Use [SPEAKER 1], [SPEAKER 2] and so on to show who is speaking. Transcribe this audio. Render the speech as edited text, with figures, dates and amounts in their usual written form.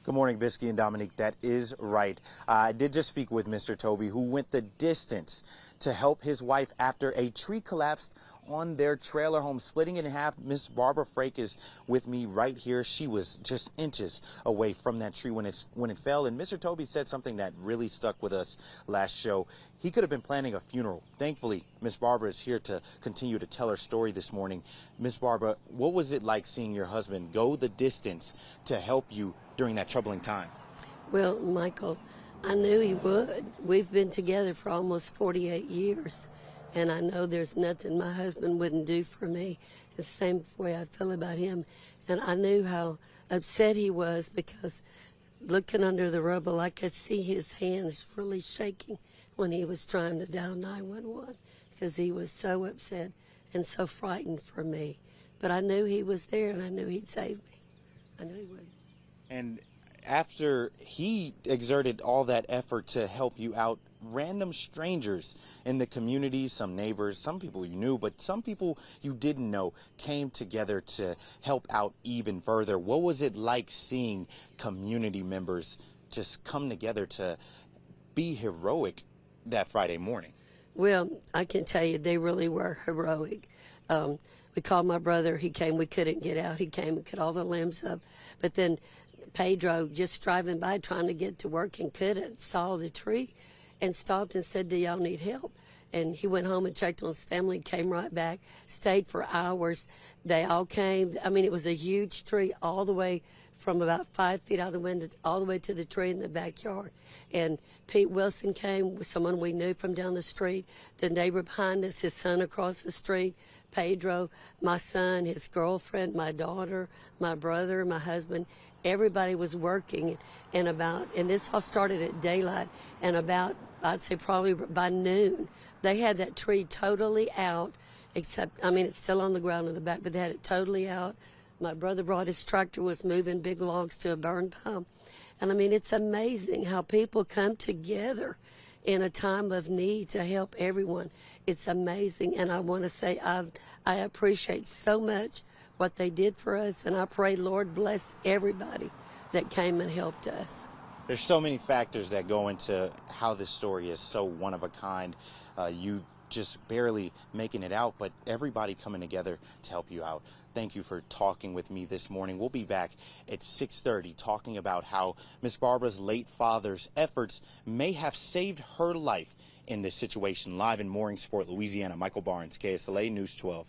[SPEAKER 1] Good morning, Bisky and Dominique. That is right. I did just speak with Mr. Toby, who went the distance to help his wife after a tree collapsed on their trailer home, splitting it in half. Miss Barbara Frake is with me right here. She was just inches away from that tree when it fell. And Mr. Toby said something that really stuck with us last show. He could have been planning a funeral. Thankfully, Miss Barbara is here to continue to tell her story this morning. Miss Barbara, what was it like seeing your husband go the distance to help you during that troubling time?
[SPEAKER 2] Well, Michael, I knew he would. We've been together for almost 48 years, and I know there's nothing my husband wouldn't do for me. It's the same way I feel about him. And I knew how upset he was because looking under the rubble, I could see his hands really shaking when he was trying to dial 911 because he was so upset and so frightened for me. But I knew he was there, and I knew he'd save me. I knew he would.
[SPEAKER 1] And after he exerted all that effort to help you out, random strangers in the community, some neighbors, some people you knew, but some people you didn't know came together to help out even further. What was it like seeing community members just come together to be heroic that Friday morning?
[SPEAKER 2] Well, I can tell you they really were heroic. We called my brother. He came. We couldn't get out. He came and cut all the limbs up. But then Pedro, just driving by trying to get to work and couldn't, saw the tree and stopped and said, "Do y'all need help?" And he went home and checked on his family, came right back, stayed for hours. They all came. I mean, it was a huge tree all the way from about 5 feet out of the window all the way to the tree in the backyard. And Pete Wilson came with someone we knew from down the street, the neighbor behind us, his son across the street, Pedro, my son, his girlfriend, my daughter, my brother, my husband. Everybody was working, and this all started at daylight, and about, I'd say probably by noon, they had that tree totally out, except, I mean, it's still on the ground in the back, but they had it totally out. My brother brought his tractor, was moving big logs to a burn pile. And I mean, it's amazing how people come together in a time of need to help everyone. It's amazing, and I want to say I appreciate so much what they did for us, and I pray, Lord, bless everybody that came and helped us.
[SPEAKER 1] There's so many factors that go into how this story is so one of a kind. You just barely making it out, but everybody coming together to help you out. Thank you for talking with me this morning. We'll be back at 6:30 talking about how Miss Barbara's late father's efforts may have saved her live in this situation. Live in Mooringsport, Louisiana, Michael Barnes, KSLA News 12.